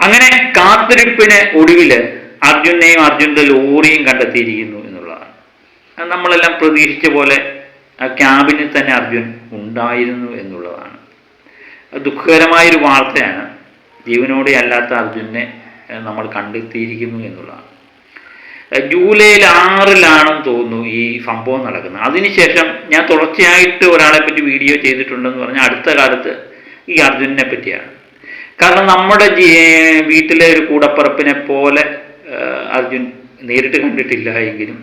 അങ്ങനെ കാത്തിരിപ്പിന് ഒടുവിൽ അർജുനെയും അർജുൻ്റെ ലോറിയും കണ്ടെത്തിയിരിക്കുന്നു എന്നുള്ളതാണ്. നമ്മളെല്ലാം പ്രതീക്ഷിച്ച പോലെ ആ ക്യാബിനിൽ തന്നെ അർജുൻ ഉണ്ടായിരുന്നു എന്നുള്ളതാണ്. ദുഃഖകരമായൊരു വാർത്തയാണ്. ജീവനോടെ അല്ലാത്ത അർജുനെ നമ്മൾ കണ്ടെത്തിയിരിക്കുന്നു എന്നുള്ളതാണ്. ജൂലൈ 6 തോന്നുന്നു ഈ സംഭവം നടക്കുന്നത്. അതിനുശേഷം ഞാൻ തുടർച്ചയായിട്ട് ഒരാളെ പറ്റി വീഡിയോ ചെയ്തിട്ടുണ്ടെന്ന് പറഞ്ഞാൽ അടുത്ത കാലത്ത് ഈ അർജുനെ പറ്റിയാണ്. കാരണം നമ്മുടെ വീട്ടിലെ ഒരു കൂടപ്പിറപ്പിനെ പോലെ അർജുൻ നേരിട്ട് കണ്ടിട്ടില്ല എങ്കിലും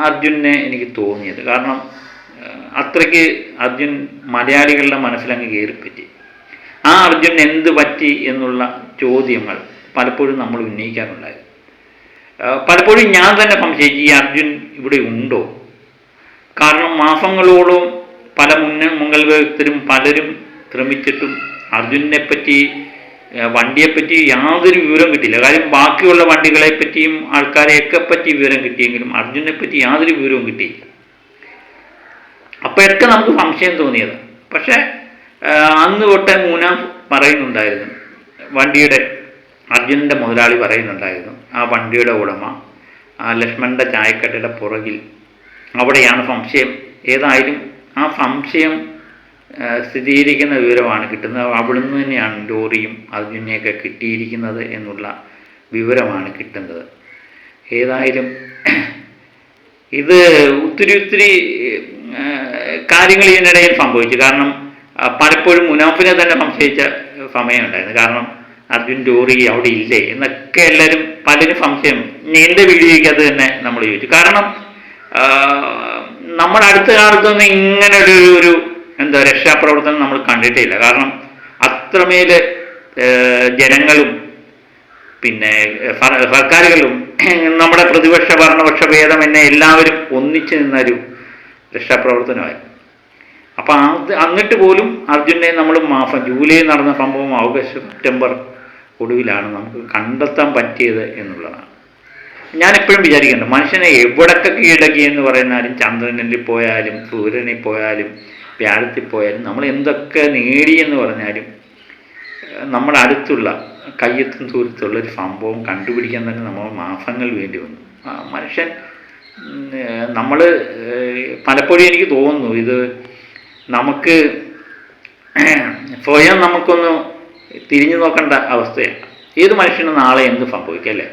അർജുനെ എനിക്ക് തോന്നിയത്. കാരണം അത്രയ്ക്ക് അർജുൻ മലയാളികളുടെ മനസ്സിലങ്ങ് കയറിപ്പറ്റി. ആ അർജുൻ എന്ത് പറ്റി എന്നുള്ള ചോദ്യങ്ങൾ പലപ്പോഴും നമ്മൾ ഉന്നയിക്കാറുണ്ടായിരുന്നു. പലപ്പോഴും ഞാൻ തന്നെ സംശയിച്ചു, ഈ അർജുൻ ഇവിടെ ഉണ്ടോ? കാരണം മാസങ്ങളോളം പല മുങ്ങൽ വിദഗ്ധരും പലരും ശ്രമിച്ചിട്ടും അർജുനെ പറ്റി, വണ്ടിയെപ്പറ്റി യാതൊരു വിവരം കിട്ടിയില്ല. കാര്യം ബാക്കിയുള്ള വണ്ടികളെ പറ്റിയും ആൾക്കാരെയൊക്കെ പറ്റി വിവരം കിട്ടിയെങ്കിലും അർജുനെ പറ്റി യാതൊരു വിവരവും കിട്ടിയില്ല. അപ്പോഴൊക്കെ നമുക്ക് സംശയം തോന്നിയത്. പക്ഷേ അന്ന് തൊട്ടേ മൂന്നാം പറയുന്നുണ്ടായിരുന്നു, വണ്ടിയുടെ അർജുനൻ്റെ മുതലാളി പറയുന്നുണ്ടായിരുന്നു, ആ വണ്ടിയുടെ ഉടമ ആ ലക്ഷ്മണൻ്റെ ചായക്കടയുടെ പുറകിൽ അവിടെയാണ് സംശയം. ഏതായാലും ആ സംശയം സ്ഥിരീകരിക്കുന്ന വിവരമാണ് കിട്ടുന്നത്. അവിടുന്ന് തന്നെയാണ് ലോറിയും അർജുനെയൊക്കെ കിട്ടിയിരിക്കുന്നത് എന്നുള്ള വിവരമാണ് കിട്ടുന്നത്. ഏതായാലും ഇത് ഒത്തിരി കാര്യങ്ങൾ ഇതിനിടയിൽ സംഭവിച്ചു. കാരണം പലപ്പോഴും മുനാഫിനെ തന്നെ സംശയിച്ച സമയമുണ്ടായിരുന്നു. കാരണം അർജുൻ ലോറി അവിടെ ഇല്ലേ എന്നൊക്കെ എല്ലാവരും പലരും സംശയം. എൻ്റെ വീഡിയോയ്ക്കകത്ത് തന്നെ നമ്മൾ ചോദിച്ചു. കാരണം നമ്മുടെ അടുത്ത കാലത്തൊന്നും ഇങ്ങനെ ഒരു രക്ഷാപ്രവർത്തനം നമ്മൾ കണ്ടിട്ടില്ല. കാരണം അത്രമേൽ ജനങ്ങളും പിന്നെ സർക്കാരുകളും നമ്മുടെ പ്രതിപക്ഷ ഭരണപക്ഷ ഭേദം എന്നെ എല്ലാവരും ഒന്നിച്ചു നിന്നൊരു രക്ഷാപ്രവർത്തനമായി. അപ്പം എന്നിട്ട് പോലും അർജുനെ നമ്മൾ ജൂലൈ നടന്ന സംഭവം ഓഗസ്റ്റ് സെപ്റ്റംബർ ഒടുവിലാണ് നമുക്ക് കണ്ടെത്താൻ പറ്റിയത് എന്നുള്ളതാണ്. ഞാനെപ്പോഴും വിചാരിക്കുന്നുണ്ട്, മനുഷ്യനെ എവിടൊക്കെ കീഴടക്കി എന്ന് പറയുന്നാലും, ചന്ദ്രനിൽ പോയാലും സൂര്യനിൽ പോയാലും വ്യാഴത്തിൽ പോയാലും നമ്മൾ എന്തൊക്കെ നേടിയെന്ന് പറഞ്ഞാലും നമ്മുടെ അടുത്തുള്ള കയ്യെത്തും ദൂരത്തുള്ള ഒരു സംഭവം കണ്ടുപിടിക്കാൻ തന്നെ നമ്മൾ മാസങ്ങൾ വേണ്ടി വന്നു. മനുഷ്യൻ നമ്മൾ പലപ്പോഴും എനിക്ക് തോന്നുന്നു ഇത് നമുക്ക് സ്വയം നമുക്കൊന്ന് തിരിഞ്ഞു നോക്കേണ്ട അവസ്ഥയാണ്. ഏത് മനുഷ്യനും നാളെ എന്ത് സംഭവിക്കും അല്ലേ?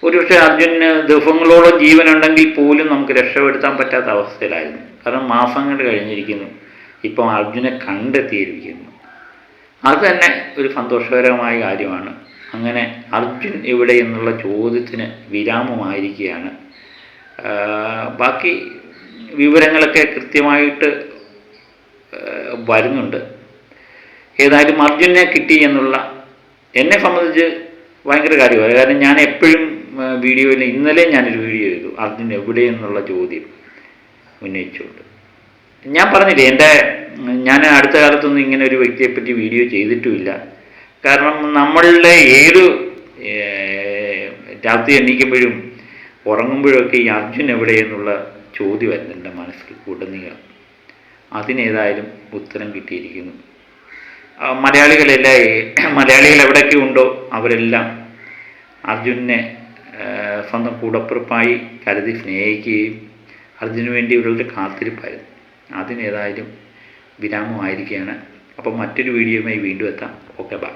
ഒരുപക്ഷെ അർജുന് ദിവസങ്ങളോളം ജീവനുണ്ടെങ്കിൽ പോലും നമുക്ക് രക്ഷപ്പെടുത്താൻ പറ്റാത്ത അവസ്ഥയിലായിരുന്നു. കാരണം മാസങ്ങൾ കഴിഞ്ഞിരിക്കുന്നു, ഇപ്പം അർജുനെ കണ്ടെത്തിയിരിക്കുന്നു. അത് തന്നെ ഒരു സന്തോഷകരമായ കാര്യമാണ്. അങ്ങനെ അർജുൻ എവിടെ എന്നുള്ള ചോദ്യത്തിന് വിരാമമായിരിക്കുകയാണ്. ബാക്കി വിവരങ്ങളൊക്കെ കൃത്യമായിട്ട് വരുന്നുണ്ട്. ഏതായാലും അർജുനെ കിട്ടി എന്നുള്ള എന്നെ സംബന്ധിച്ച് ഭയങ്കര കാര്യമാണ്. കാരണം ഞാൻ എപ്പോഴും വീഡിയോയിൽ, ഇന്നലെ ഞാനൊരു വീഡിയോ ചെയ്തു അർജുൻ എവിടെ എന്നുള്ള ചോദ്യം ഉന്നയിച്ചുകൊണ്ട്. ഞാൻ പറഞ്ഞില്ലേ, ഞാൻ അടുത്ത കാലത്തൊന്നും ഇങ്ങനെ ഒരു വ്യക്തിയെപ്പറ്റി വീഡിയോ ചെയ്തിട്ടുമില്ല. കാരണം നമ്മളുടെ ഏത് രാത്രി എണീക്കുമ്പോഴും ഉറങ്ങുമ്പോഴൊക്കെ ഈ അർജുൻ എവിടെ എന്നുള്ള ചോദ്യമായിരുന്നു എൻ്റെ മനസ്സിൽ ഉടനീളം. അതിനേതായാലും ഉത്തരം കിട്ടിയിരിക്കുന്നു. മലയാളികൾ എവിടെയൊക്കെ ഉണ്ടോ അവരെല്ലാം അർജുനെ സ്വന്തം കൂടപ്പിറപ്പായി കരുതി സ്നേഹിക്കുകയും അർജുന് വേണ്ടി ഇവരുടെ കാത്തിരിപ്പായിരുന്നു. അതിനേതായാലും വിരാമമായിരിക്കുകയാണ്. അപ്പം മറ്റൊരു വീഡിയോയുമായി വീണ്ടും എത്താം. Okay, by.